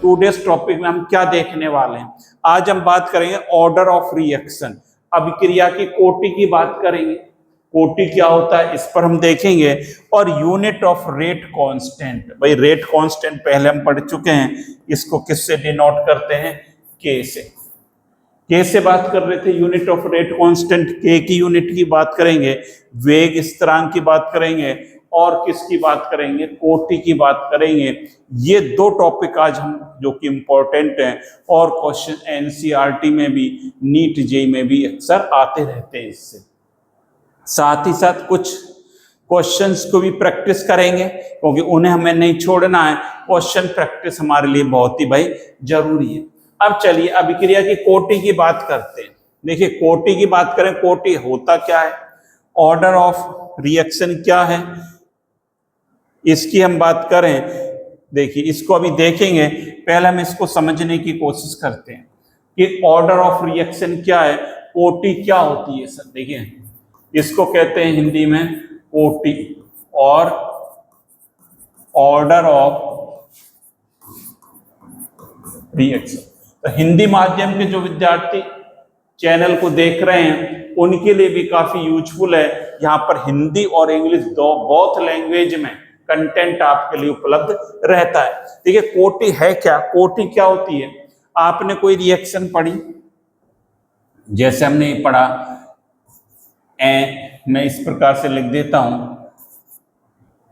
Today's topic में हम क्या देखने वाले हैं? आज हम बात करेंगे ऑर्डर ऑफ रिएक्शन, अभिक्रिया की कोटि की बात करेंगे। कोटि क्या होता है इस पर हम देखेंगे, और यूनिट ऑफ रेट कांस्टेंट। भाई रेट कांस्टेंट पहले हम पढ़ चुके हैं, इसको किससे डिनोट करते हैं? के से। के से बात कर रहे थे, यूनिट ऑफ रेट कांस्टेंट के की यूनिट की बात करेंगे, वेग स्थिरांक की बात करेंगे, और किसकी बात करेंगे? कोटि की बात करेंगे। ये दो टॉपिक आज हम जो कि इंपॉर्टेंट हैं, और क्वेश्चन एनसीईआरटी में भी, नीट जेईई में भी अक्सर आते रहते हैं। इससे साथ ही साथ कुछ क्वेश्चंस को भी प्रैक्टिस करेंगे, क्योंकि उन्हें हमें नहीं छोड़ना है। क्वेश्चन प्रैक्टिस हमारे लिए बहुत ही भाई जरूरी है। अब चलिए अभिक्रिया की कोटि की बात करते हैं। देखिए कोटि की बात करें, कोटि होता क्या है, ऑर्डर ऑफ रिएक्शन क्या है, इसकी हम बात करें। देखिए इसको अभी देखेंगे, पहले हम इसको समझने की कोशिश करते हैं कि ऑर्डर ऑफ रिएक्शन क्या है, कोटि क्या होती है। सर देखिए इसको कहते हैं हिंदी में कोटि और ऑर्डर ऑफ रिएक्शन। तो हिंदी माध्यम के जो विद्यार्थी चैनल को देख रहे हैं उनके लिए भी काफी यूजफुल है। यहाँ पर हिंदी और इंग्लिश दो बोथ लैंग्वेज में कंटेंट आपके लिए उपलब्ध रहता है। देखिए कोटि है क्या, कोटि क्या होती है? आपने कोई रिएक्शन पढ़ी, जैसे हमने पढ़ा मैं इस प्रकार से लिख देता हूं,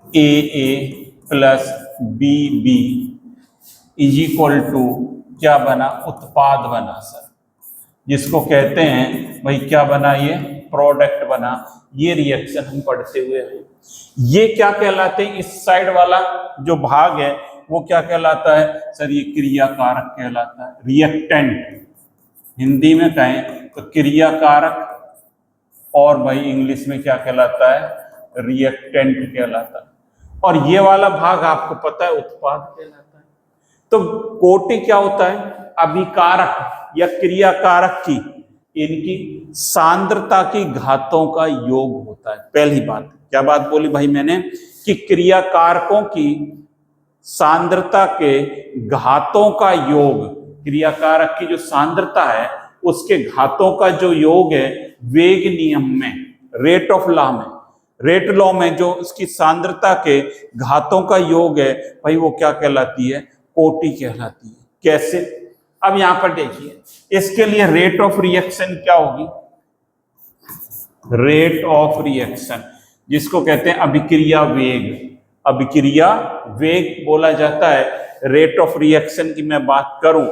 AA plus BB is equal to क्या बना? उत्पाद बना सर, जिसको कहते हैं भाई क्या बना? ये प्रोडक्ट बना। ये रिएक्शन हम पढ़ते हुए हैं। ये क्या कहलाते हैं? इस साइड वाला जो भाग है वो क्या कहलाता है सर? ये क्रियाकारक कहलाता है, रिएक्टेंट हिंदी में कहें तो क्रियाकारक, और भाई इंग्लिश में क्या कहलाता है? रिएक्टेंट कहलाता है। और ये वाला भाग आपको पता है उत्पाद कहलाता है। तो कोटि क्या होता है? अभिकारक या क्रियाकारक की इनकी सांद्रता की घातों का योग होता है। पहली बात क्या बात बोली भाई मैंने, कि क्रियाकारकों की सांद्रता के घातों का योग, क्रियाकारक की जो सांद्रता है उसके घातों का जो योग है, वेग नियम में, रेट ऑफ लॉ में, रेट लॉ में जो उसकी सांद्रता के घातों का योग है भाई वो क्या कहलाती है? कोटि कहलाती है। कैसे? अब यहां पर देखिए, इसके लिए रेट ऑफ रिएक्शन क्या होगी? रेट ऑफ रिएक्शन जिसको कहते हैं अभिक्रिया वेग, अभिक्रिया वेग बोला जाता है। रेट ऑफ रिएक्शन की मैं बात करूं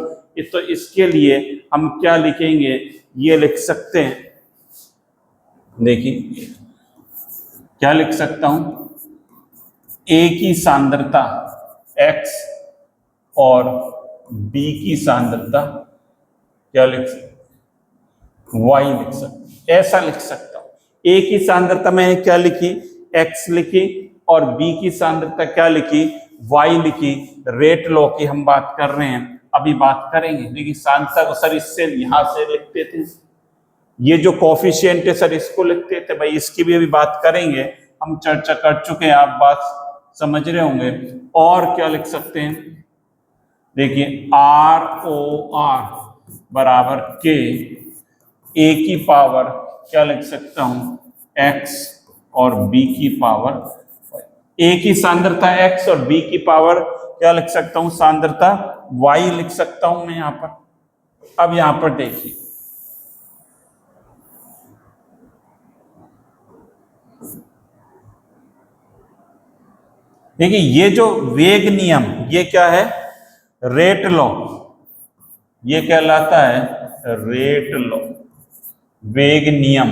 तो इसके लिए हम क्या लिखेंगे? ये लिख सकते हैं, देखिए क्या लिख सकता हूं, A की सांद्रता X और B की सांद्रता क्या लिख सकते? Y लिख सकते, ऐसा लिख सकता हूं। A की सांद्रता मैंने क्या लिखी? X लिखी, और B की सांद्रता क्या लिखी? Y लिखी। रेट लॉ की हम बात कर रहे हैं, अभी बात करेंगे। देखिए सांद्रता को सर इससे यहां से लिखते थे, ये जो कोफिशिएंट है सर इसको लिखते थे। भाई इसकी भी अभी बात करेंगे, हम चर्चा कर चुके हैं, आप बात समझ रहे होंगे। और क्या लिख सकते हैं? देखिए ROR बराबर K, A की पावर क्या लिख सकता हूं? X और B की पावर, A की सांद्रता X और B की पावर क्या लिख सकता हूं? सांद्रता Y लिख सकता हूं मैं यहां पर। अब यहां पर देखिए, देखिए ये जो वेग नियम, ये क्या है? रेट लॉ, ये कहलाता है रेट लॉ, वेग नियम।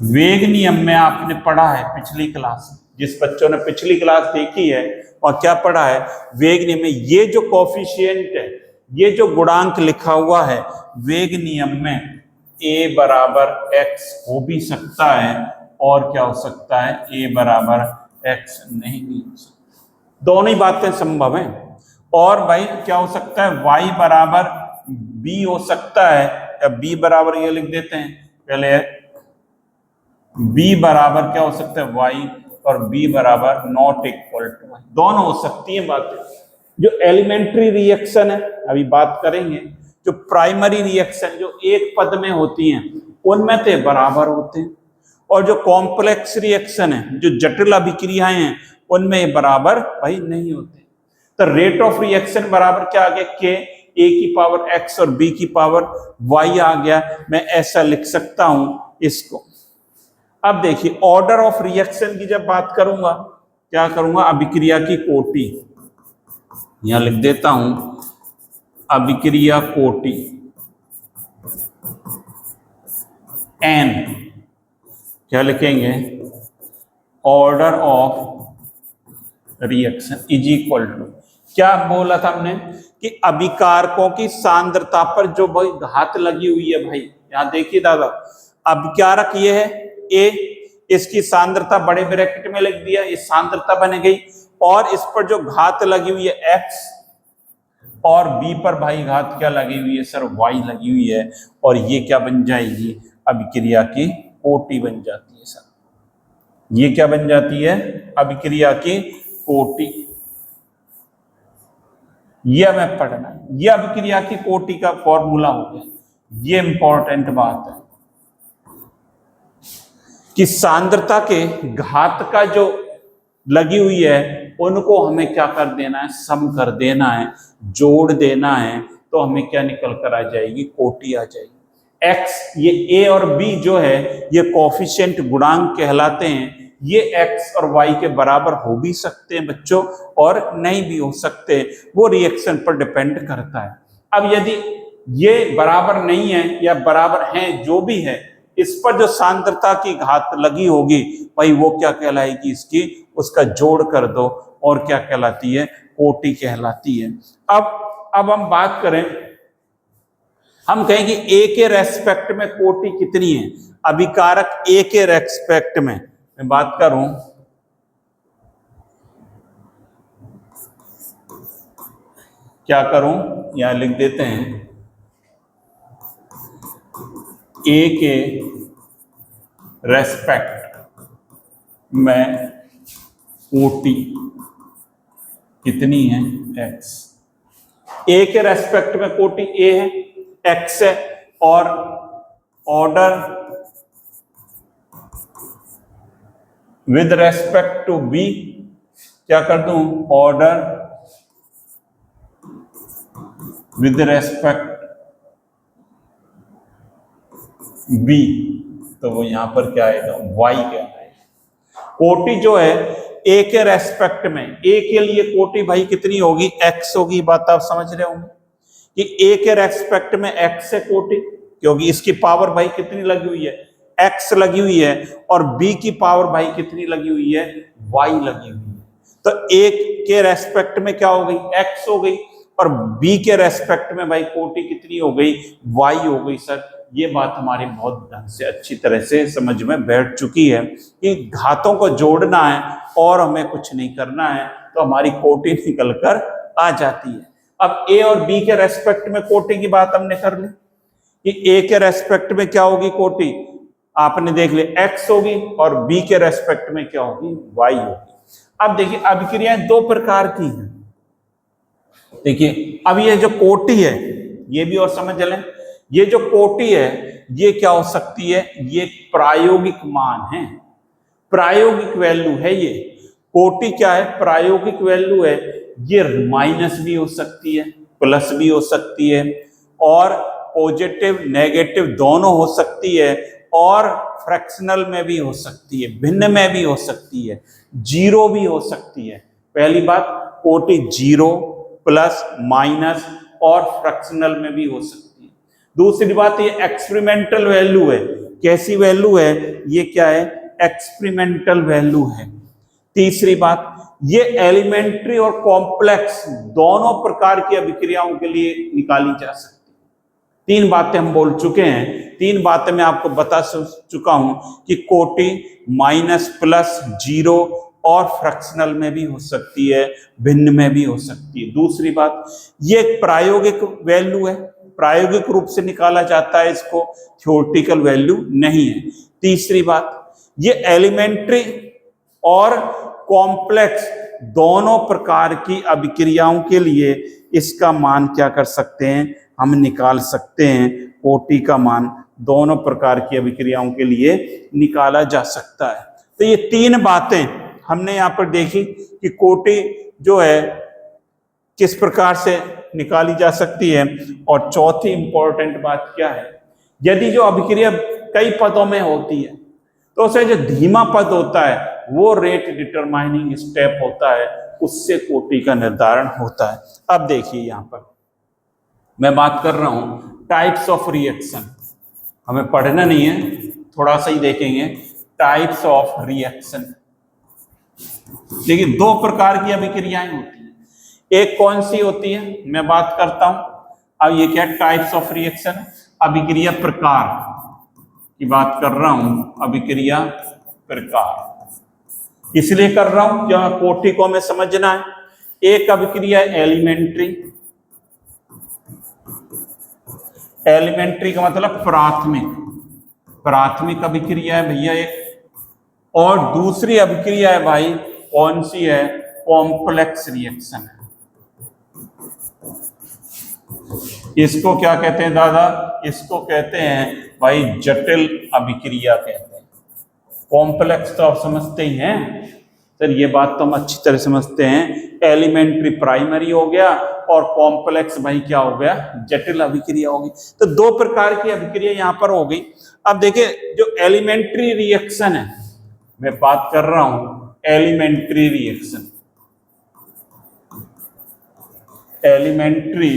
वेग नियम में आपने पढ़ा है पिछली क्लास, जिस बच्चों ने पिछली क्लास देखी है और क्या पढ़ा है, वेग नियम में ये जो कोफिशिएंट है, ये जो गुणांक लिखा हुआ है वेग नियम में, A बराबर X हो भी सकता है और क्या हो सकता है? A बराबर X नहीं भी हो सकता। दोनों ही बातें संभव हैं। और भाई क्या हो सकता है? Y बराबर B हो सकता है, या B बराबर ये लिख देते हैं पहले, B बराबर क्या हो सकता है? Y, और B बराबर नॉट इक्वल टू वाई। दोनों हो सकती है बातें। जो एलिमेंट्री रिएक्शन है अभी बात करेंगे, जो प्राइमरी रिएक्शन जो एक पद में होती हैं उनमें तो बराबर होते हैं, और जो कॉम्प्लेक्स रिएक्शन है जो जटिल अभिक्रियाएं हैं उनमें बराबर भाई नहीं होते। तो रेट ऑफ रिएक्शन बराबर क्या आ गया, के ए की पावर एक्स और बी की पावर वाई आ गया। मैं ऐसा लिख सकता हूं इसको। अब देखिए ऑर्डर ऑफ रिएक्शन की जब बात करूंगा क्या करूंगा, अभिक्रिया की कोटि यहां लिख देता हूं, अभिक्रिया कोटि एन क्या लिखेंगे, order of reaction is equal to, क्या बोला था हमने कि अभिकारकों की सांद्रता पर जो भाई घात लगी हुई है, भाई यहां देखिए दादा, अभिकारक ये है ए, इसकी सांद्रता बड़े ब्रैकेट में लिख दिया, ये सांद्रता बन गई, और इस पर जो घात लगी हुई है एक्स, और बी पर भाई घात क्या लगी हुई है सर, वाई लगी हुई है, और ये क्या बन जाएगी, अभिक्रिया की कोटि बन जाती है सर। ये क्या बन जाती है, अभिक्रिया की कोटि। ये हमें पढ़ना है, ये अभिक्रिया की कोटि का फॉर्मूला हो गया। ये इंपॉर्टेंट बात है कि सांद्रता के घात का जो लगी हुई है उनको हमें क्या कर देना है, सम कर देना है, जोड़ देना है, तो हमें क्या निकल कर आ जाएगी, कोटि आ जाएगी। x, ये a और b जो है ये कोफिशिएंट गुणांक कहलाते हैं। ये x और y के बराबर हो भी सकते हैं बच्चों, और नहीं भी हो सकते, वो रिएक्शन पर डिपेंड करता है। अब यदि ये बराबर नहीं है या बराबर हैं, जो भी है, इस पर जो सांद्रता की घात लगी होगी भाई वो क्या कहलाएगी, इसकी उसका जोड़ कर दो, और क्या कहलाती है, कोटि कहलाती है। अब हम बात करें, हम कहेंगे ए के रेस्पेक्ट में कोटि कितनी है, अभिकारक ए के रेस्पेक्ट में मैं बात करूं, क्या करूं, यहां लिख देते हैं, ए के रेस्पेक्ट में कोटि कितनी है, एक्स। ए के रेस्पेक्ट में कोटि ए है, एक्स है, और order with respect to B क्या कर दूं, ऑर्डर विद रेस्पेक्ट बी, तो वो यहां पर क्या आएगा, वाई क्या आएगा। कोटि जो है ए के रेस्पेक्ट में, ए के लिए कोटि भाई कितनी होगी, एक्स होगी। बात आप समझ रहे होंगे कि ए के रेस्पेक्ट में एक्स है कोटि, क्योंकि इसकी पावर भाई कितनी लगी हुई है, एक्स लगी हुई है, और बी की पावर भाई कितनी लगी हुई है, वाई लगी हुई है। तो ए के रेस्पेक्ट में क्या हो गई, एक्स हो गई, और बी के रेस्पेक्ट में भाई कोटि कितनी हो गई, वाई हो गई। सर ये बात हमारी बहुत ढंग से अच्छी तरह से समझ में बैठ चुकी है कि घातों को जोड़ना है और हमें कुछ नहीं करना है, तो हमारी कोटि निकल कर आ जाती है। अब ए और बी के रेस्पेक्ट में कोटि की बात हमने कर ली कि ए के रेस्पेक्ट में क्या होगी कोटि, आपने देख लिया एक्स होगी, और बी के रेस्पेक्ट में क्या होगी, वाई होगी। अब देखिए अभिक्रियाएं दो प्रकार की हैं। देखिए अब ये जो कोटि है, ये भी और समझ लें, ये जो कोटि है ये क्या हो सकती है, ये प्रायोगिक मान है, प्रायोगिक वैल्यू है। ये कोटि क्या है, प्रायोगिक वैल्यू है। ये माइनस भी हो सकती है, प्लस भी हो सकती है, और पॉजिटिव नेगेटिव दोनों हो सकती है, और फ्रैक्शनल में भी हो सकती है, भिन्न में भी हो सकती है, जीरो भी हो सकती है। पहली बात, कोटि जीरो, प्लस, माइनस और फ्रैक्शनल में भी हो सकती है। दूसरी बात, ये एक्सपेरिमेंटल वैल्यू है। कैसी वैल्यू है, ये क्या है, एक्सपेरिमेंटल वैल्यू है। तीसरी बात, ये एलिमेंट्री और कॉम्प्लेक्स दोनों प्रकार की अभिक्रियाओं के लिए निकाली जा सकती है। तीन बातें हम बोल चुके हैं, तीन बातें मैं आपको बता चुका हूं कि कोटि माइनस, प्लस, जीरो और फ्रैक्शनल में भी हो सकती है, भिन्न में भी हो सकती है। दूसरी बात, ये एक प्रायोगिक वैल्यू है, प्रायोगिक रूप से निकाला जाता है, इसको थ्योरेटिकल वैल्यू नहीं है। तीसरी बात, ये एलिमेंट्री और कॉम्प्लेक्स, दोनों प्रकार की अभिक्रियाओं के लिए इसका मान क्या कर सकते हैं, हम निकाल सकते हैं। कोटि का मान दोनों प्रकार की अभिक्रियाओं के लिए निकाला जा सकता है। तो ये तीन बातें हमने यहाँ पर देखी कि कोटि जो है किस प्रकार से निकाली जा सकती है। और चौथी इंपॉर्टेंट बात क्या है, यदि जो अभिक्रिया कई पदों में होती है तो उसे जो धीमा पद होता है वो रेट डिटरमाइनिंग स्टेप होता है, उससे कोटि का निर्धारण होता है। अब देखिए यहां पर मैं बात कर रहा हूं टाइप्स ऑफ रिएक्शन, हमें पढ़ना नहीं है, थोड़ा सा ही देखेंगे। टाइप्स ऑफ रिएक्शन, देखिए दो प्रकार की अभिक्रियाएं होती हैं। एक कौन सी होती है, मैं बात करता हूं। अब ये क्या टाइप्स ऑफ रिएक्शन, अभिक्रिया प्रकार की बात कर रहा हूं। अभिक्रिया प्रकार इसलिए कर रहा हूं क्या कोटि को हमें समझना है। एक अभिक्रिया एलिमेंट्री, एलिमेंट्री का मतलब प्राथमिक, प्राथमिक अभिक्रिया है भैया एक। और दूसरी अभिक्रिया है भाई कौन सी है, कॉम्प्लेक्स रिएक्शन है। इसको क्या कहते हैं दादा, इसको कहते हैं भाई जटिल अभिक्रिया कहते हैं। कॉम्प्लेक्स तो आप समझते ही हैं सर, ये बात तो हम अच्छी तरह समझते हैं। एलिमेंट्री प्राइमरी हो गया और कॉम्प्लेक्स भाई क्या हो गया, जटिल अभिक्रिया होगी। तो दो प्रकार की अभिक्रिया यहां पर हो गई। अब देखिए जो एलिमेंट्री रिएक्शन है, मैं बात कर रहा हूं एलिमेंट्री रिएक्शन, एलिमेंट्री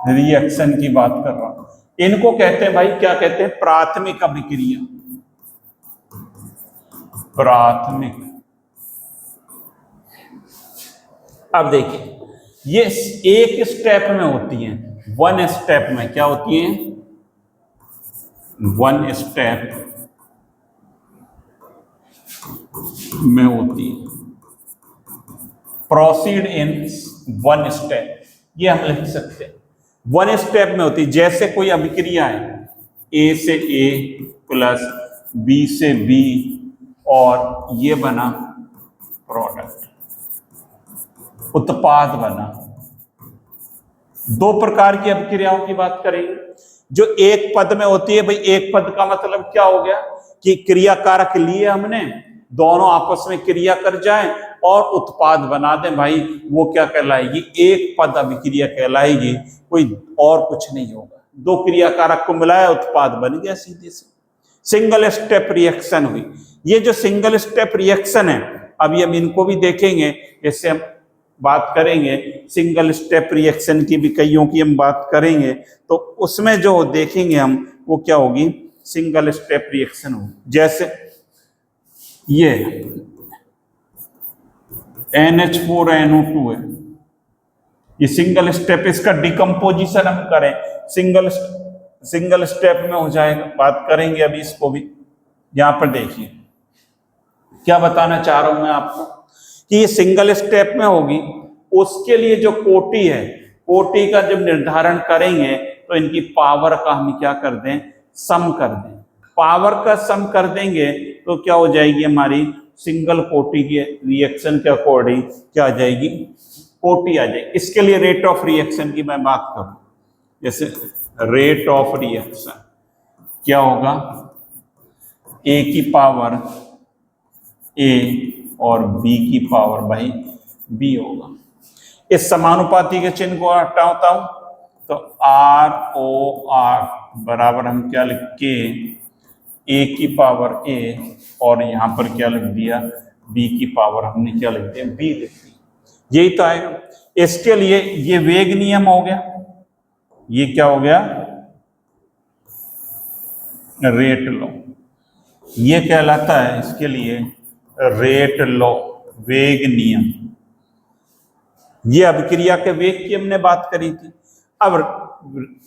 रिएक्शन की बात कर रहा हूं। इनको कहते हैं भाई क्या कहते हैं, प्राथमिक अभिक्रिया, प्राथमिक। अब देखिए ये एक स्टेप में होती हैं, वन स्टेप में क्या होती हैं, वन स्टेप में होती है, प्रोसीड इन वन स्टेप, ये हम लिख सकते हैं वन स्टेप में होती है। जैसे कोई अभिक्रिया है ए से ए प्लस बी से बी और ये बना प्रोडक्ट, उत्पाद बना। दो प्रकार की अभिक्रियाओं की बात करेंगे। जो एक पद में होती है भाई, एक पद का मतलब क्या हो गया कि क्रियाकारक लिए हमने, दोनों आपस में क्रिया कर जाएं और उत्पाद बना दें भाई, वो क्या कहलाएगी, एक पद अभिक्रिया कहलाएगी, कोई और कुछ नहीं होगा। दो क्रियाकारक को मिलाया उत्पाद बन गया सीधे से। सिंगल स्टेप रिएक्शन हुई। ये जो सिंगल स्टेप रिएक्शन है, अभी हम इनको भी देखेंगे, जैसे हम बात करेंगे सिंगल स्टेप रिएक्शन की भी कईयों की हम बात करेंगे, तो उसमें जो देखेंगे हम वो क्या होगी, सिंगल स्टेप रिएक्शन होगी। जैसे ये NH4NO2 है, ये सिंगल स्टेप, इसका डिकम्पोजिशन हम करें सिंगल स्टेप में हो जाएगा। बात करेंगे अभी इसको भी। यहां पर देखिए क्या बताना चाह रहा हूं मैं आपको कि ये सिंगल स्टेप में होगी। उसके लिए जो कोटि है, कोटि का जब निर्धारण करेंगे तो इनकी पावर का हम क्या कर दें, सम कर दें। पावर का सम कर देंगे तो क्या हो जाएगी, हमारी सिंगल कोटि के रिएक्शन के अकॉर्डिंग क्या आ जाएगी, कोटि आ जाएगी। इसके लिए रेट ऑफ रिएक्शन की मैं बात करूं, जैसे रेट ऑफ रिएक्शन क्या होगा, ए की पावर ए और बी की पावर भाई बी होगा। इस समानुपाती के चिन्ह को हटाता हूं तो ROR बराबर हम क्या लिख के, ए की पावर ए और यहां पर क्या लिख दिया, बी की पावर हमने क्या लिख दिया, बी लिख दिया। यही तो आएगा। इसके लिए ये वेग नियम हो गया, ये क्या हो गया, रेट लॉ, ये कहलाता है इसके लिए रेट लॉ, वेग नियम। ये अभिक्रिया के वेग की हमने बात करी थी। अब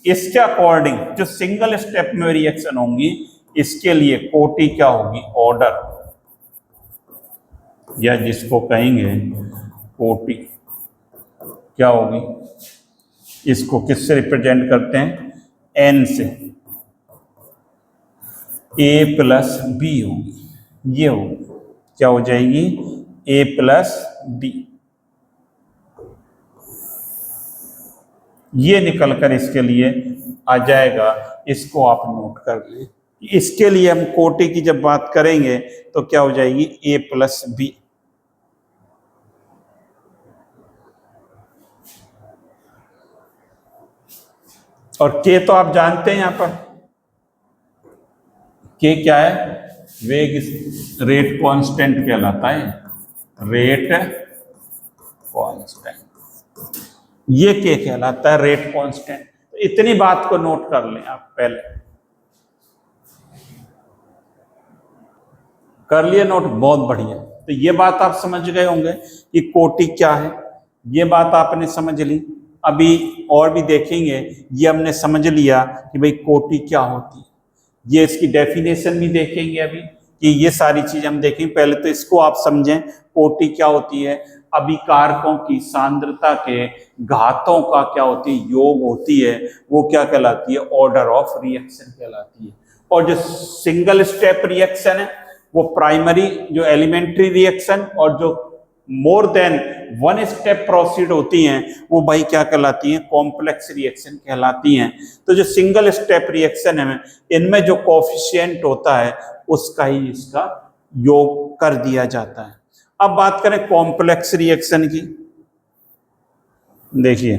इसके अकॉर्डिंग जो सिंगल स्टेप में रिएक्शन होंगी, इसके लिए कोटि क्या होगी, ऑर्डर, या जिसको कहेंगे कोटि क्या होगी, इसको किससे रिप्रेजेंट करते हैं, N से, A प्लस बी होगी, ये होगी। क्या हो जाएगी, a प्लस बी। ये निकलकर इसके लिए आ जाएगा, इसको आप नोट कर लें। इसके लिए हम कोटि की जब बात करेंगे तो क्या हो जाएगी, a प्लस बी। और के तो आप जानते हैं, यहां पर के क्या है, वेग रेट कांस्टेंट कहलाता है, रेट कांस्टेंट, ये के कहलाता है, रेट कांस्टेंट। तो इतनी बात को नोट कर लें आप, पहले कर लिए नोट, बहुत बढ़िया। तो ये बात आप समझ गए होंगे कि कोटि क्या है, ये बात आपने समझ ली। अभी और भी देखेंगे, ये हमने समझ लिया कि भाई कोटि क्या होती है, ये इसकी डेफिनेशन भी देखेंगे अभी, कि ये सारी चीज हम देखेंगे। पहले तो इसको आप समझें, कोटि क्या होती है, अभिकारकों की सांद्रता के घातों का क्या होती है, योग होती है, वो क्या कहलाती है, ऑर्डर ऑफ रिएक्शन कहलाती है। और जो सिंगल स्टेप रिएक्शन है, वो प्राइमरी जो एलिमेंट्री रिएक्शन, और जो मोर देन वन स्टेप प्रोसीड होती हैं, वो भाई क्या कहलाती हैं, कॉम्प्लेक्स रिएक्शन कहलाती हैं। तो जो सिंगल स्टेप रिएक्शन है, इनमें जो कोफिशिएंट होता है उसका ही इसका योग कर दिया जाता है। अब बात करें कॉम्प्लेक्स रिएक्शन की, देखिए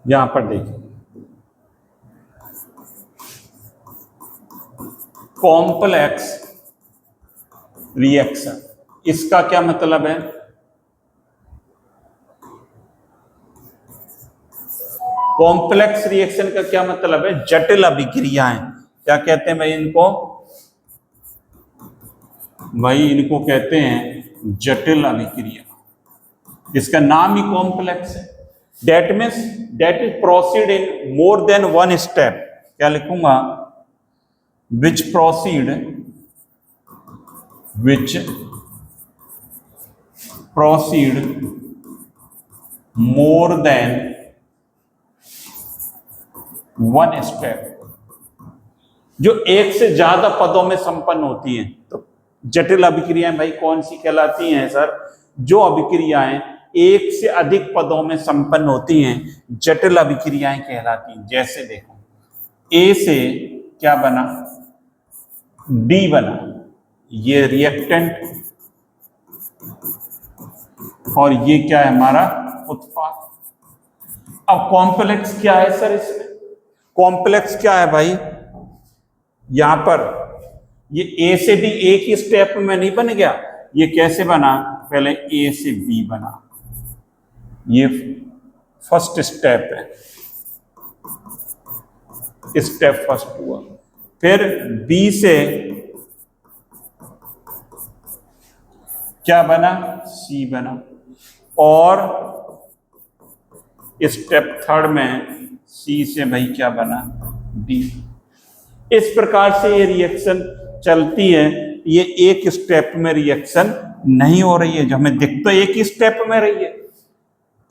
यहां पर देखिए, कॉम्प्लेक्स रिएक्शन, इसका क्या मतलब है, कॉम्प्लेक्स रिएक्शन का क्या मतलब है, जटिल अभिक्रियाएं। क्या कहते हैं भाई इनको, भाई इनको कहते हैं जटिल अभिक्रिया, इसका नाम ही कॉम्प्लेक्स है। That means that is proceed in more than one step, क्या लिखूंगा, which proceed more than one step, जो एक से ज्यादा पदों में संपन्न होती हैं। तो जटिल अभिक्रियाएं भाई कौन सी कहलाती हैं सर, जो अभिक्रियाएं एक से अधिक पदों में संपन्न होती हैं, जटिल अभिक्रियाएं कहलाती हैं। जैसे देखो, ए से क्या बना, डी बना, ये रिएक्टेंट, और ये क्या है हमारा उत्पाद। अब कॉम्प्लेक्स क्या है सर, इसमें कॉम्प्लेक्स क्या है भाई, यहां पर ये ए से डी एक ही स्टेप में नहीं बन गया, ये कैसे बना, पहले ए से बी बना, ये फर्स्ट स्टेप है, स्टेप फर्स्ट हुआ। फिर बी से क्या बना, सी बना, और स्टेप थर्ड में सी से भाई क्या बना, डी। इस प्रकार से ये रिएक्शन चलती है। ये एक स्टेप में रिएक्शन नहीं हो रही है, जो हमें दिख तो एक ही स्टेप में रही है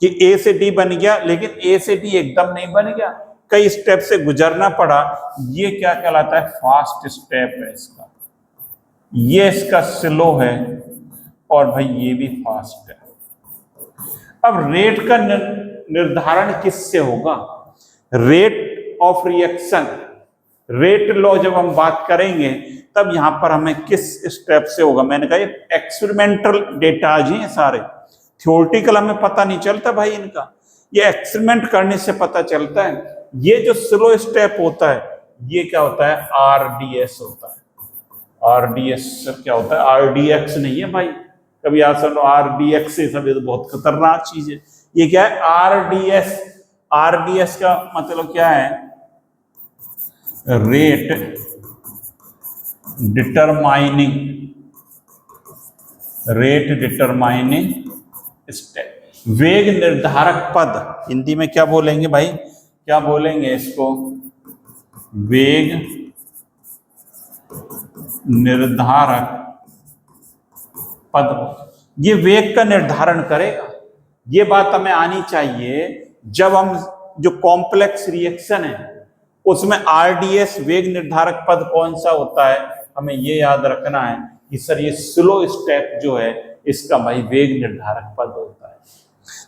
कि ए से डी बन गया, लेकिन ए से डी एकदम नहीं बन गया, कई स्टेप से गुजरना पड़ा। ये क्या कहलाता है, फास्ट स्टेप है इसका, ये इसका स्लो है, और भाई ये भी फास्ट है। अब रेट का निर्धारण किससे होगा, rate of reaction, rate law जब हम बात करेंगे तब यहां पर हमें किस स्टेप से होगा। मैंने कहा ये एक्सपेरिमेंटल डेटा जी हैं सारे, थ्योरेटिकल हमें पता नहीं चलता भाई इनका, ये एक्सपेरिमेंट करने से पता चलता है। ये जो स्लो स्टेप होता है ये क्या होता है, आरडीएस होता है। आरडीएस क्या होता है, आरडीएक्स नहीं है भाई, कभी आप सुनो आरडीएक्स से, सब ये तो बहुत खतरनाक चीज है। ये क्या है, आरडीएस। आरडीएस का मतलब क्या है, रेट डिटरमाइनिंग स्टेप, वेग निर्धारक पद। हिंदी में क्या बोलेंगे भाई, क्या बोलेंगे इसको, वेग निर्धारक पद। ये वेग का निर्धारण करेगा, ये बात हमें आनी चाहिए। जब हम जो कॉम्प्लेक्स रिएक्शन है उसमें RDS वेग निर्धारक पद कौन सा होता है, हमें ये याद रखना है कि सर ये स्लो स्टेप जो है इसका भाई वेग निर्धारक पद होता है।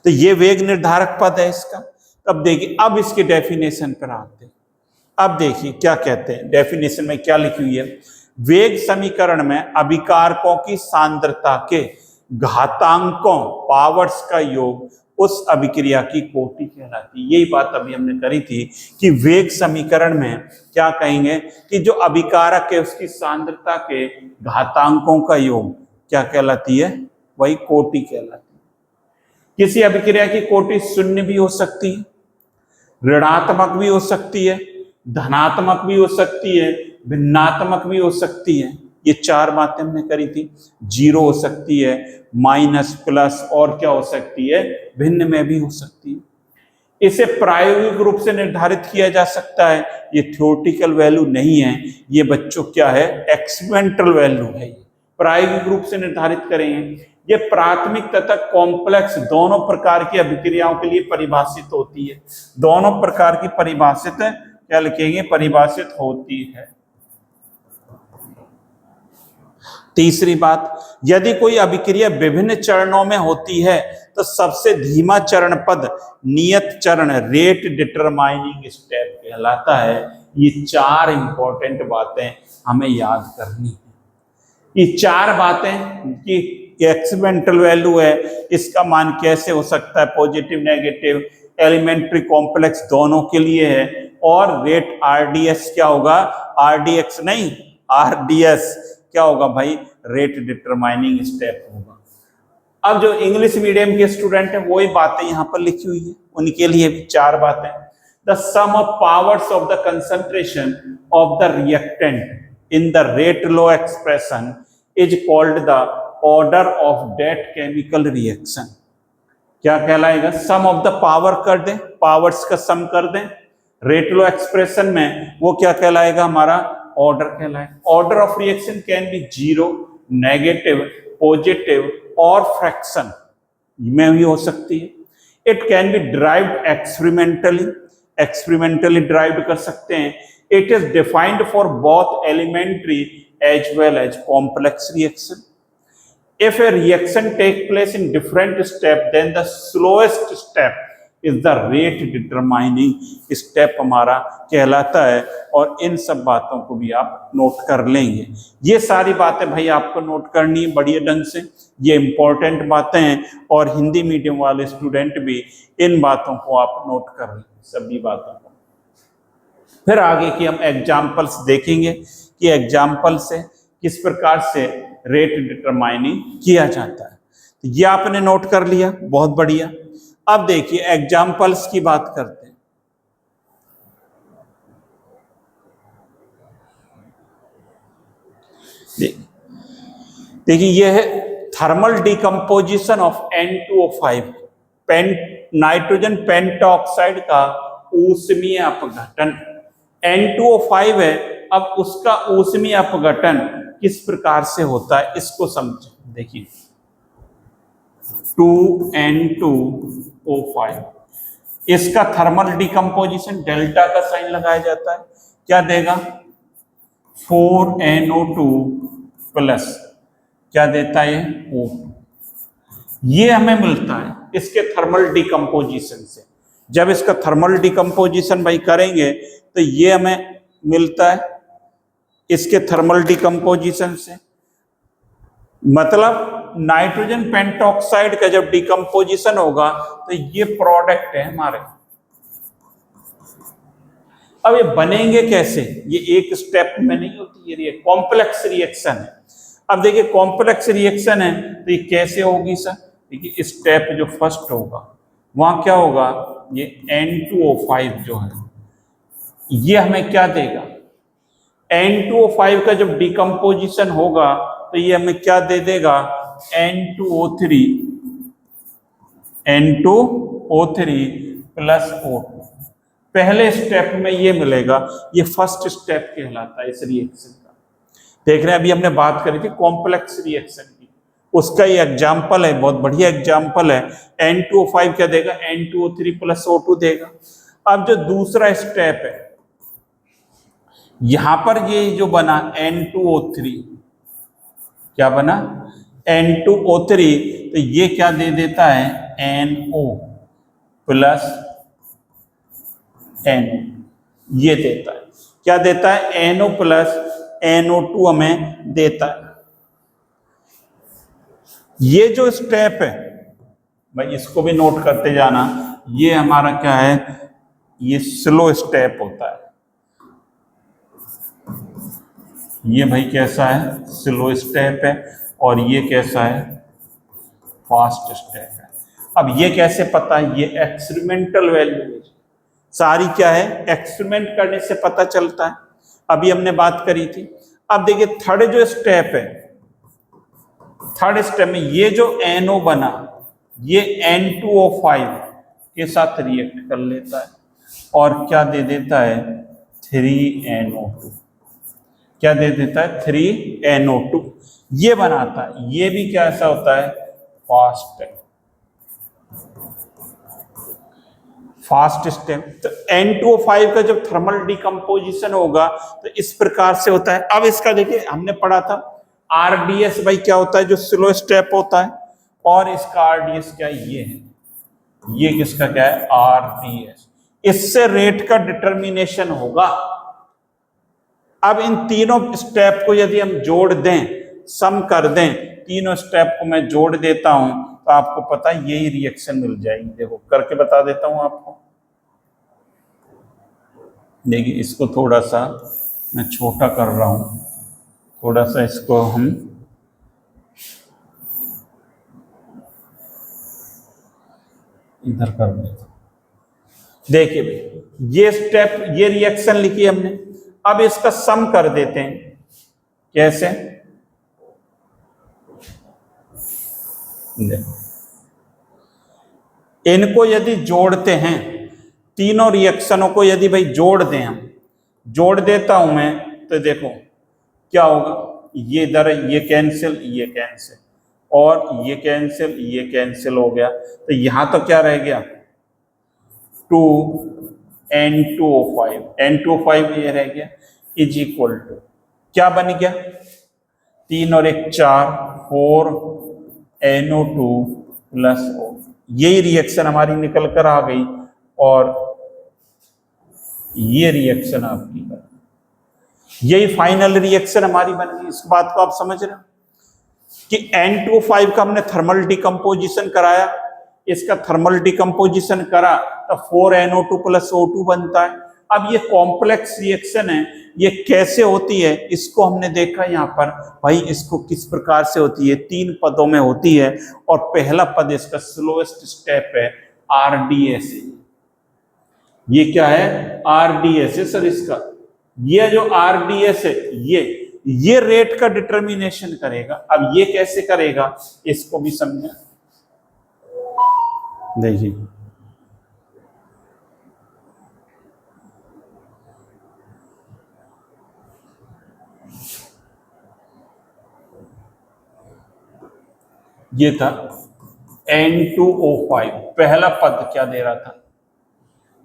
तो ये वेग निर्धारक पद है इसका। अब देखिए, अब इसके डेफिनेशन पर आते हैं। अब देखिए क्या कहते हैं, डेफिनेशन में क्या लिखी हुई है। वेग समीकरण में अभिकारकों की सांद्रता के घातांकों पावर्स का योग उस अभिक्रिया की कोटि कहलाती है। यही बात अभी हमने करी थी कि वेग समीकरण में क्या कहेंगे कि जो अभिकारक है उसकी सांद्रता के घातांकों का योग क्या कहलाती है, वही कोटि कहलाती है। किसी अभिक्रिया की कोटि शून्य भी हो सकती है, ऋणात्मक भी हो सकती है, धनात्मक भी हो सकती है, भिन्नात्मक भी हो सकती है। ये चार बातें हमने करी थी। जीरो हो सकती है, माइनस, प्लस, और क्या हो सकती है, भिन्न में भी हो सकती है। इसे प्रायोगिक रूप से निर्धारित किया जा सकता है। ये थ्योरेटिकल वैल्यू नहीं है, ये बच्चों क्या है, एक्सपेरिमेंटल वैल्यू है। प्रायोगिक रूप से निर्धारित करेंगे। ये प्राथमिक तथा कॉम्प्लेक्स दोनों प्रकार की अभिक्रियाओं के लिए परिभाषित होती है। दोनों प्रकार की परिभाषित क्या लिखेंगे, परिभाषित होती है। तीसरी बात, यदि कोई अभिक्रिया विभिन्न चरणों में होती है तो सबसे धीमा चरण पद नियत चरण रेट डिटरमाइनिंग स्टेप कहलाता है। ये चार इंपॉर्टेंट बातें हमें याद करनी है। ये चार बातें कि एक्सपेरिमेंटल वैल्यू है, इसका मान कैसे हो सकता है, पॉजिटिव नेगेटिव, एलिमेंट्री कॉम्प्लेक्स दोनों के लिए है। और रेट RDS क्या होगा, RDX नहीं, RDS क्या होगा भाई, रेट डिटरमाइनिंग स्टेप होगा। अब जो इंग्लिश मीडियम के स्टूडेंट है वही बातें यहाँ पर लिखी हुई है, उनके लिए भी चार बातें। The sum of powers of the concentration of the reactant in the rate law expression is called the order of that chemical reaction. क्या कहलाएगा, सम ऑफ द पावर कर दें, पावर्स का सम कर दें रेट लॉ एक्सप्रेशन में, वो क्या कहलाएगा, हमारा ऑर्डर कहलाएगा। Order of reaction can be zero, negative, positive और फ्रैक्शन में भी हो सकती है। It can be derived experimentally, experimentally derived कर सकते हैं। It is defined for both elementary as well as complex reaction. If a reaction take place in different step, then the slowest step is the rate determining step हमारा कहलाता है। और इन सब बातों को भी आप नोट कर लेंगे। ये सारी बातें भाई आपको नोट करनी है बढ़िया ढंग से, ये इंपॉर्टेंट बातें हैं। और हिंदी मीडियम वाले स्टूडेंट भी इन बातों को आप नोट कर लें, सभी बातों को। फिर आगे की हम एग्जाम्पल्स देखेंगे कि एग्जाम्पल से किस प्रकार से रेट डिटरमाइनिंग किया जाता है। तो ये आपने नोट कर लिया, बहुत बढ़िया। अब देखिए एग्जाम्पल्स की बात करते हैं। देखिए ये है thermal decomposition of N2O5, nitrogen pentoxide का ऊष्मीय अपघटन। N2O5 है, अब उसका ऊष्मीय अपघटन किस प्रकार से होता है इसको समझें। देखिए 2N2O5, इसका थर्मल डिकम्पोजिशन डेल्टा का साइन लगाया जाता है, क्या देगा 4NO2 प्लस क्या देता है O2। ये हमें मिलता है इसके थर्मल डिकम्पोजिशन से। जब इसका थर्मल डिकम्पोजिशन भाई करेंगे तो ये हमें मिलता है इसके थर्मल डिकम्पोजिशन से। मतलब नाइट्रोजन पेंटॉक्साइड का जब डिकम्पोजिशन होगा तो ये प्रोडक्ट है हमारे। अब ये बनेंगे कैसे, ये एक स्टेप में नहीं होती, ये कॉम्प्लेक्स रिएक्शन है। अब देखिए कॉम्प्लेक्स रिएक्शन है तो ये कैसे होगी सर, देखिए स्टेप जो फर्स्ट होगा वहां क्या होगा, ये N2O5 जो है ये हमें क्या देगा, N2O5 का जब डिकम्पोजिशन होगा तो ये हमें क्या दे देगा, N2O3 प्लस O2। पहले स्टेप में ये मिलेगा, ये फर्स्ट स्टेप कहलाता है इस रिएक्शन का। देख रहे हैं अभी हमने बात करी थी कॉम्प्लेक्स रिएक्शन की, उसका ये एग्जाम्पल है, बहुत बढ़िया एग्जाम्पल है। N2O5 क्या देगा, N2O3 प्लस O2 देगा। अब जो दूसरा स्टेप है यहां पर ये जो बना N2O3, क्या बना N2O3, तो ये क्या दे देता है NO प्लस N, ये देता है, क्या देता है NO प्लस NO2 हमें देता है। ये जो स्टेप है भाई इसको भी नोट करते जाना, ये हमारा क्या है, ये स्लो स्टेप होता है। ये भाई कैसा है, स्लो स्टेप है, और ये कैसा है, फास्ट स्टेप है। अब ये कैसे पता है, ये एक्सपेरिमेंटल वैल्यू है, सारी क्या है एक्सपेरिमेंट करने से पता चलता है। अभी हमने बात करी थी। अब देखिए थर्ड जो स्टेप है, थर्ड स्टेप में ये जो NO बना ये N2O5 के साथ रिएक्ट कर लेता है और क्या दे देता है 3NO2, क्या दे देता है 3NO2, ये बनाता है। ये भी क्या ऐसा होता है, फास्ट है, फास्ट स्टेप। तो N2O5 का जब थर्मल डिकम्पोजिशन होगा तो इस प्रकार से होता है। अब इसका देखिए हमने पढ़ा था RDS भाई क्या होता है, जो स्लो स्टेप होता है, और इसका RDS क्या है, ये है, ये किसका क्या है RDS। इससे रेट का डिटर्मिनेशन होगा। अब इन तीनों स्टेप को यदि हम जोड़ दें, सम कर दें, तीनों स्टेप को मैं जोड़ देता हूं तो आपको पता है यही रिएक्शन मिल जाएगी। देखो करके बता देता हूं आपको। देखिए इसको थोड़ा सा मैं छोटा कर रहा हूं, थोड़ा सा इसको हम इधर कर देते। देखिए भाई ये स्टेप, ये रिएक्शन लिखी हमने। अब इसका सम कर देते हैं, कैसे, इनको यदि जोड़ते हैं, तीनों रिएक्शनों को यदि भाई जोड़ दें, हम जोड़ देता हूं मैं, तो देखो क्या होगा, ये इधर ये कैंसिल, ये कैंसिल, और ये कैंसिल, ये कैंसिल हो गया। तो यहां तो क्या रह गया 2N2O5, N2O5 ये रह गया, इज इक्वल टू क्या बन गया 3 और 1 4, 4NO2 प्लस O। यही रिएक्शन हमारी निकल कर आ गई, और ये रिएक्शन आपकी बन, यही फाइनल रिएक्शन हमारी बन गई। इस बात को आप समझ रहे हो कि N2O5 का हमने थर्मल डिकम्पोजिशन कराया, इसका थर्मल डिकम्पोजिशन करा तो 4NO2 प्लस O2 बनता है। अब ये कॉम्प्लेक्स रिएक्शन है, ये कैसे होती है इसको हमने देखा यहाँ पर। भाई इसको किस प्रकार से होती है, 3 पदों में होती है, और पहला पद इसका स्लोएस्ट स्टेप है RDS। ये क्या है RDS है सर इसका। ये जो RDS है ये रेट का डिटर्मिनेशन करेगा। अब ये कैसे करेगा इसको भी समझा। देखिए ये था N2O5, पहला पद क्या दे रहा था,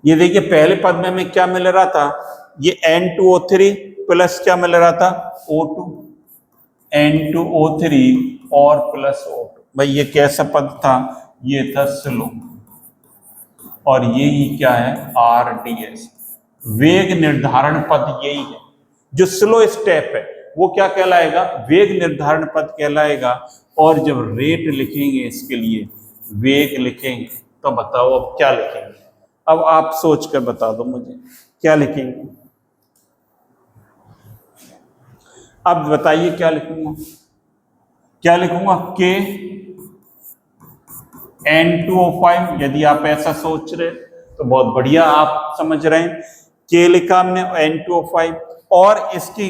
ये देखिए पहले पद में हमें क्या मिल रहा था, ये N2O3 प्लस क्या मिल रहा था O2, N2O3 और प्लस O2। भाई ये कैसा पद था, ये था स्लो, और यही क्या है RDS। वेग निर्धारण पद यही है, जो स्लो स्टेप है वो क्या कहलाएगा, वेग निर्धारण पद कहलाएगा। और जब रेट लिखेंगे इसके लिए, वेग लिखेंगे, तो बताओ अब क्या लिखेंगे। अब आप सोच कर बता दो मुझे क्या लिखेंगे। अब बताइए क्या लिखूंगा, क्या लिखूंगा K N2O5। यदि आप ऐसा सोच रहे तो बहुत बढ़िया, आप समझ रहे हैं। K लिखा हमने N2O5, और इसकी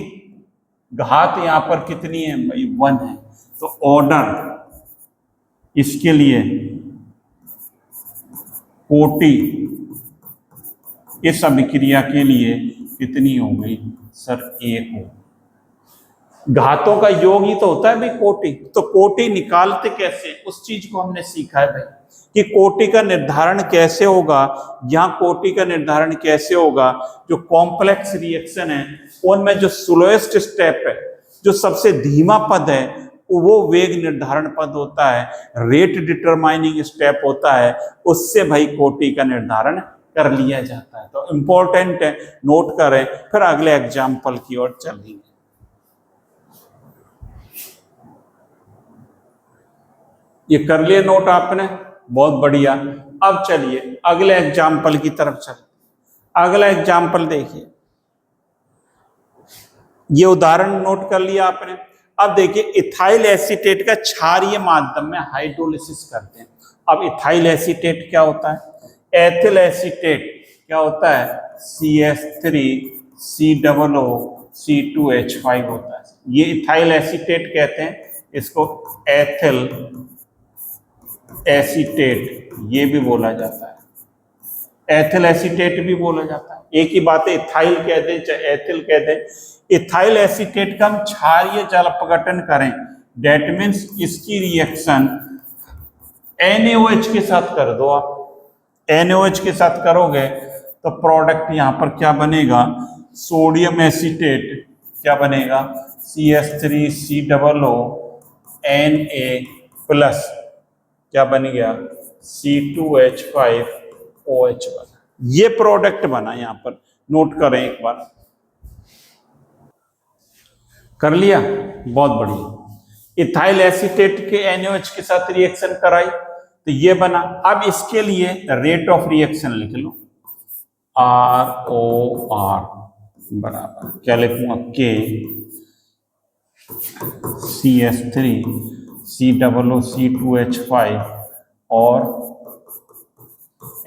घात यहां पर कितनी है भाई 1 है, तो ऑर्डर इसके लिए कोटि इस अभिक्रिया के लिए कितनी हो गई सर 1 हो। घातों का योग ही तो होता है भाई कोटि। तो कोटि निकालते कैसे उस चीज को हमने सीखा है भाई। कि कोटि का निर्धारण कैसे होगा। यहाँ कोटि का निर्धारण कैसे होगा, जो कॉम्प्लेक्स रिएक्शन है उनमें जो स्लोएस्ट स्टेप है, जो सबसे धीमा पद है, वो वेग निर्धारण पद होता है, रेट डिटरमाइनिंग स्टेप होता है, उससे भाई कोटि का निर्धारण कर लिया जाता है। तो इंपॉर्टेंट है, नोट करें, फिर अगले एग्जाम्पल की ओर चलेंगे। ये कर लिए नोट आपने, बहुत बढ़िया। अब चलिए अगले एग्जाम्पल की तरफ चलें। अगला एग्जाम्पल देखिए, ये उदाहरण नोट कर लिया आपने। अब देखिए इथाइल एसीटेट का क्षारीय माध्यम में हाइड्रोलिसिस करते हैं। अब इथाइल एसीटेट क्या होता है, एथिल एसीटेट क्या होता है, CH3COO C2H5 होता है। ये इथाइल एसीटेट कहते हैं, इसको एथिल एसीटेट ये भी बोला जाता है, एथिल एसीटेट भी बोला जाता है। एक ही बात है, इथाइल कहते हैं चाहे एथिल कहते हैं। इथाइल एसीटेट का हम क्षारीय जल अपघटन करें, डेट मीन्स इसकी रिएक्शन NaOH के साथ कर दो आप, NaOH के साथ करोगे तो प्रोडक्ट यहां पर क्या बनेगा, सोडियम एसीटेट क्या बनेगा, CH3COO Na प्लस क्या बन गया, C2H5OH बना। ये प्रोडक्ट बना, यहां पर नोट करें एक बार। कर लिया, बहुत बढ़िया। इथाइल एसीटेट के NaOH के साथ रिएक्शन कराई तो ये बना। अब इसके लिए रेट ऑफ रिएक्शन लिख लो, ROR बराबर क्या लिखूंगा, K CH3COO C2H5 और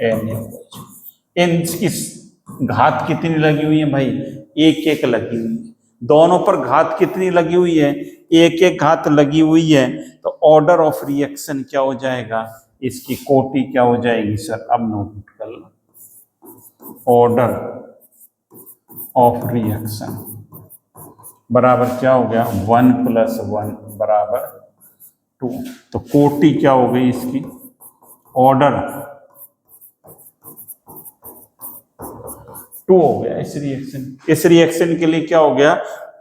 NaOH। इनकी घात कितनी लगी हुई है भाई, एक एक लगी हुई है। दोनों पर घात कितनी लगी हुई है, एक एक घात लगी हुई है। तो ऑर्डर ऑफ रिएक्शन क्या हो जाएगा, इसकी कोटि क्या हो जाएगी सर, अब नोट कर लो, ऑर्डर ऑफ रिएक्शन बराबर क्या हो गया, 1 + 1 बराबर 2। तो कोटि क्या हो गई इसकी, ऑर्डर 2 हो गया। इस रिएक्शन के लिए क्या हो गया,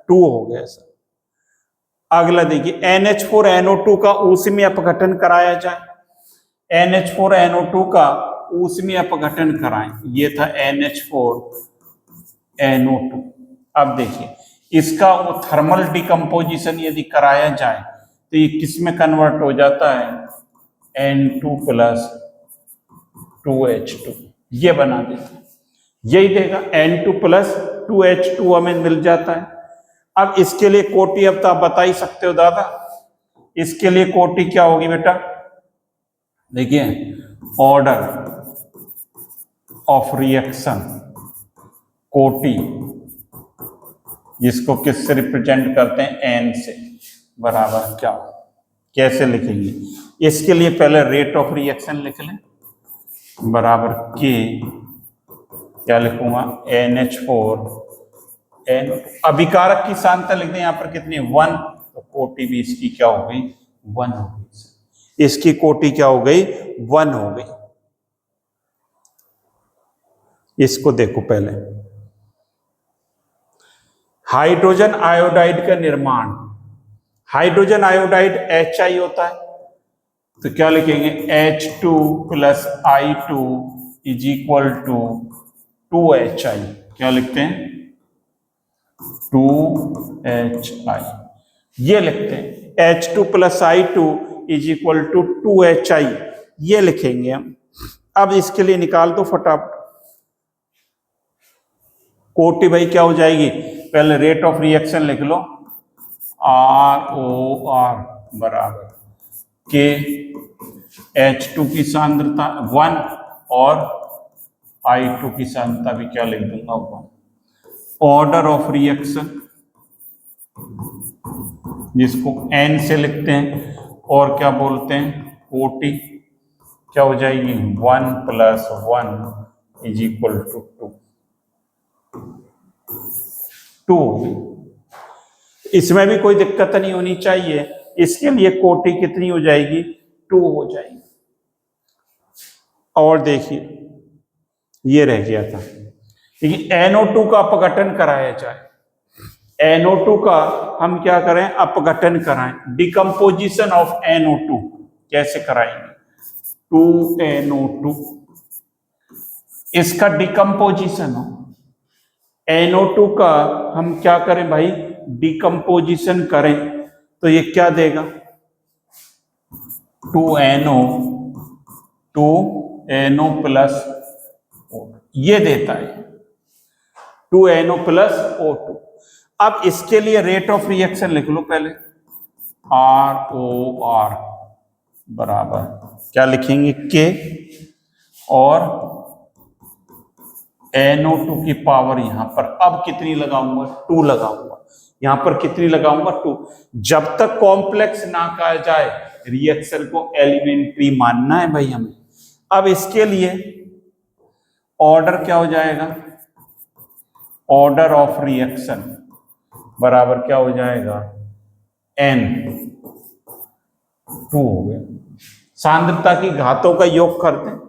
2 हो गया सर। अगला देखिए, NH4NO2 का ऊष्मीय अपघटन कराया जाए, NH4NO2 का ऊष्मीय अपघटन कराएं। ये था NH4NO2। अब देखिए इसका वो थर्मल डिकम्पोजिशन यदि कराया जाए तो ये किस में कन्वर्ट हो जाता है, N2 + 2H2, ये बना देता है, यही देगा, N2 + 2H2 हमें मिल जाता है। अब इसके लिए कोटि अब तो आप बता ही सकते हो दादा, इसके लिए कोटि क्या होगी बेटा, देखिए ऑर्डर ऑफ रिएक्शन कोटि, जिसको किससे रिप्रेजेंट करते हैं, N से, बराबर क्या, कैसे लिखेंगे, इसके लिए पहले रेट ऑफ रिएक्शन लिख लें, बराबर K क्या लिखूंगा, NH4N। अभिकारक की सांद्रता लिख दें यहाँ पर कितनी, 1, तो कोटि भी इसकी क्या हो गई, 1 हो गई। इसकी कोटि क्या हो गई, 1 हो गई। इसको देखो पहले, हाइड्रोजन आयोडाइड का निर्माण, हाइड्रोजन आयोडाइड HI होता है, तो क्या लिखेंगे, H2 + I2 = 2HI। क्या लिखते हैं, 2HI, ये लिखते हैं, H2 + I2 = 2HI, ये लिखेंगे हम। अब इसके लिए निकाल दो फटाफट, कोटि भाई क्या हो जाएगी, पहले रेट ऑफ रिएक्शन लिख लो, ROR बराबर K, H2 की सांद्रता 1 और I2 की सांद्रता भी क्या लिख दूंगा, 1। ऑर्डर ऑफ रिएक्शन जिसको N से लिखते हैं और क्या बोलते हैं, कोटि क्या हो जाएगी, 1 + 1 = 2 हो गई। इसमें भी कोई दिक्कत नहीं होनी चाहिए, इसके लिए कोटि कितनी हो जाएगी, 2 हो जाएगी। और देखिए ये रह गया था, लेकिन NO2 का अपघटन कराया जाए, NO2 का हम क्या करें, अपघटन कराएं, डिकम्पोजिशन ऑफ NO2 कैसे कराएंगे, 2NO2 इसका डिकम्पोजिशन हो, NO2 का हम क्या करें भाई, डिकम्पोजिशन करें तो ये क्या देगा, 2NO प्लस ये देता है 2NO प्लस O2। अब इसके लिए रेट ऑफ रिएक्शन लिख लो पहले, ROR बराबर क्या लिखेंगे, K और NO2 की पावर यहां पर अब कितनी लगाऊंगा, 2 लगाऊंगा, यहां पर कितनी लगाऊंगा, 2। जब तक कॉम्प्लेक्स ना कहा जाए रिएक्शन को एलिमेंट्री मानना है भाई हमें। अब इसके लिए ऑर्डर क्या हो जाएगा, ऑर्डर ऑफ रिएक्शन बराबर क्या हो जाएगा, N2 हो गया। सांद्रता की घातों का योग करते हैं,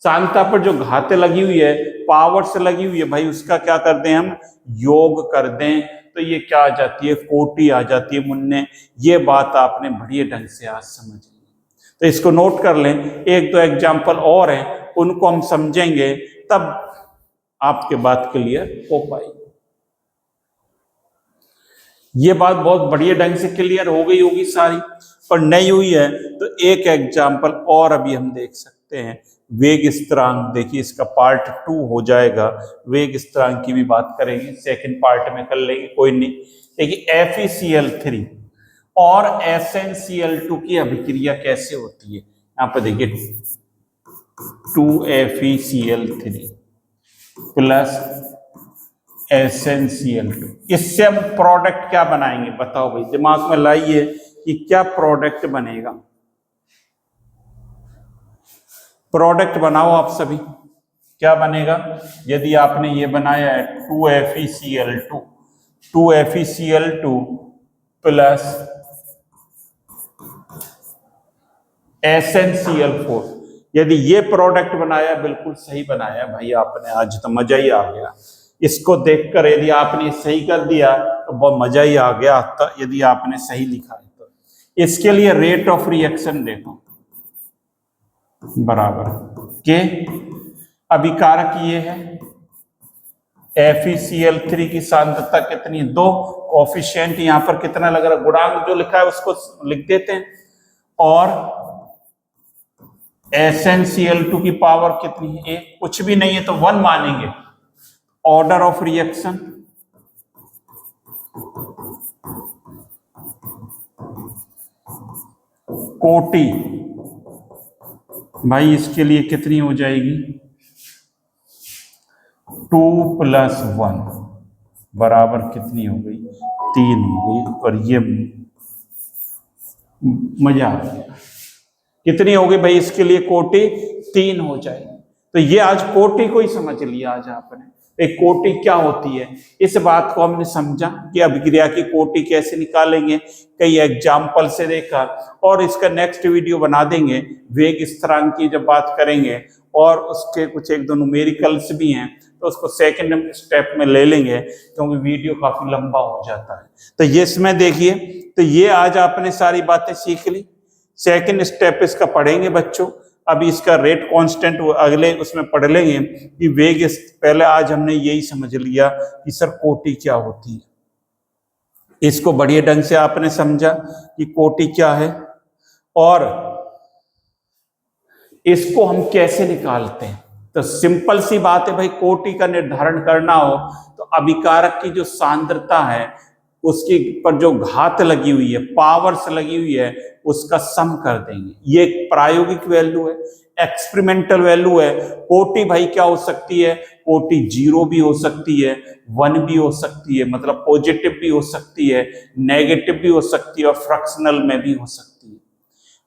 सांद्रता पर जो घातें लगी हुई है, पावर से लगी हुई है भाई, उसका क्या कर दें हम, योग कर दें, तो ये क्या आ जाती है, कोटि आ जाती है मुन्ने। ये बात आपने बढ़िया ढंग से आज समझ ली, तो इसको नोट कर लें। एक दो एग्जाम्पल और हैं, उनको हम समझेंगे, तब आपके बात क्लियर हो पाएगी। ये बात बहुत बढ़िया ढंग से क्लियर हो गई होगी सारी, पर नहीं हुई है तो एक एग्जाम्पल और अभी हम देख सकते हैं। वेग स्थिरांक देखिए, इसका पार्ट 2 हो जाएगा, वेग स्थिरांक की भी बात करेंगे, सेकंड पार्ट में कर लेंगे, कोई नहीं। देखिए FeCl3 और SnCl2 की अभिक्रिया कैसे होती है, यहां पर देखिए 2FeCl3 प्लस SnCl2, इससे हम प्रोडक्ट क्या बनाएंगे, बताओ भाई, दिमाग में लाइए कि क्या प्रोडक्ट बनेगा। प्रोडक्ट बनाओ आप सभी, क्या बनेगा, यदि आपने ये बनाया है 2FeCl2 प्लस SnCl4, यदि ये प्रोडक्ट बनाया, बिल्कुल सही बनाया भाई आपने, आज तो मजा ही आ गया। इसको देखकर यदि आपने सही कर दिया तो बहुत मजा ही आ गया, तो यदि आपने सही लिखा है तो। इसके लिए रेट ऑफ रिएक्शन देखो बराबर के, अभिकारक ये है, FeCl3 की सांद्रता कितनी, 2, कोफिशिएंट यहां पर कितना लग रहा है, गुणांक जो लिखा है उसको लिख देते हैं, और SnCl2 की पावर कितनी है, 1, कुछ भी नहीं है तो 1 मानेंगे। ऑर्डर ऑफ रिएक्शन कोटि भाई, इसके लिए कितनी हो जाएगी, 2 + 1 बराबर कितनी हो गई, 3 हो गई, और ये मजा आ गया, कितनी हो गई भाई, इसके लिए कोटि 3 हो जाएगी। तो ये आज कोटि को ही समझ लिया आज आपने, एक कोटि क्या होती है, इस बात को हमने समझा कि अभिक्रिया की कोटि कैसे निकालेंगे, कई एग्जाम्पल से देखा, और इसका नेक्स्ट वीडियो बना देंगे, वेग स्थिरांक की जब बात करेंगे, और उसके कुछ एक दो न्यूमेरिकल्स भी हैं, तो उसको सेकंड स्टेप में ले लेंगे, क्योंकि वीडियो काफी लंबा हो जाता है। तो ये इसमें देखिए, तो ये आज आपने सारी बातें सीख ली। सेकंड स्टेप इसका पढ़ेंगे बच्चों, अभी इसका रेट कांस्टेंट अगले उसमें पढ़ लेंगे कि वेग, पहले आज हमने यही समझ लिया कि सर कोटि क्या होती है, इसको बढ़िया ढंग से आपने समझा कि कोटि क्या है, और इसको हम कैसे निकालते हैं। तो सिंपल सी बात है भाई, कोटि का निर्धारण करना हो तो अभिकारक की जो सांद्रता है उसकी पर जो घात लगी हुई है, पावर्स लगी हुई है, उसका सम कर देंगे। ये एक प्रायोगिक वैल्यू है, एक्सपेरिमेंटल वैल्यू है। कोटि भाई क्या हो सकती है, कोटि 0 भी हो सकती है, 1 भी हो सकती है, मतलब पॉजिटिव भी हो सकती है, नेगेटिव भी हो सकती है, और फ्रैक्शनल में भी हो सकती है।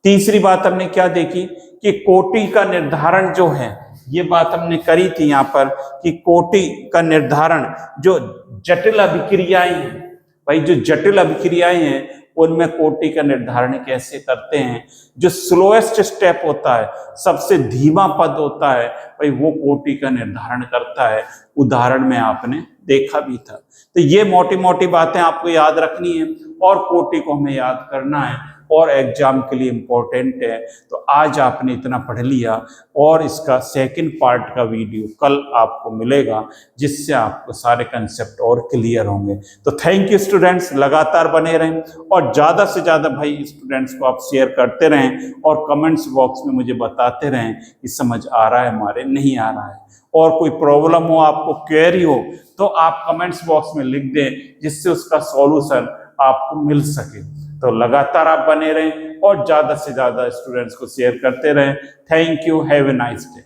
तीसरी बात हमने क्या देखी कि कोटि का निर्धारण जो है, ये बात हमने करी थी यहाँ पर कि कोटि का निर्धारण जो जटिल अभिक्रियाएं हैं भाई जो जटिल अभिक्रियाएं हैं उनमें कोटि का निर्धारण कैसे करते हैं, जो स्लोएस्ट स्टेप होता है, सबसे धीमा पद होता है, भाई वो कोटि का निर्धारण करता है। उदाहरण में आपने देखा भी था। तो ये मोटी मोटी बातें आपको याद रखनी है और कोटि को हमें याद करना है और एग्जाम के लिए इम्पोर्टेंट है। तो आज आपने इतना पढ़ लिया और इसका सेकंड पार्ट का वीडियो कल आपको मिलेगा, जिससे आपको सारे कंसेप्ट और क्लियर होंगे। तो थैंक यू स्टूडेंट्स, लगातार बने रहें और ज़्यादा से ज़्यादा भाई स्टूडेंट्स को आप शेयर करते रहें और कमेंट्स बॉक्स में मुझे बताते रहें कि समझ आ रहा है हमारे, नहीं आ रहा है। और कोई प्रॉब्लम हो, आपको क्वेरी हो, तो आप कमेंट्स बॉक्स में लिख दें, जिससे उसका सॉल्यूशन आपको मिल सके। तो लगातार आप बने रहें और ज्यादा से ज्यादा स्टूडेंट्स को शेयर करते रहें। Thank you, have a nice day.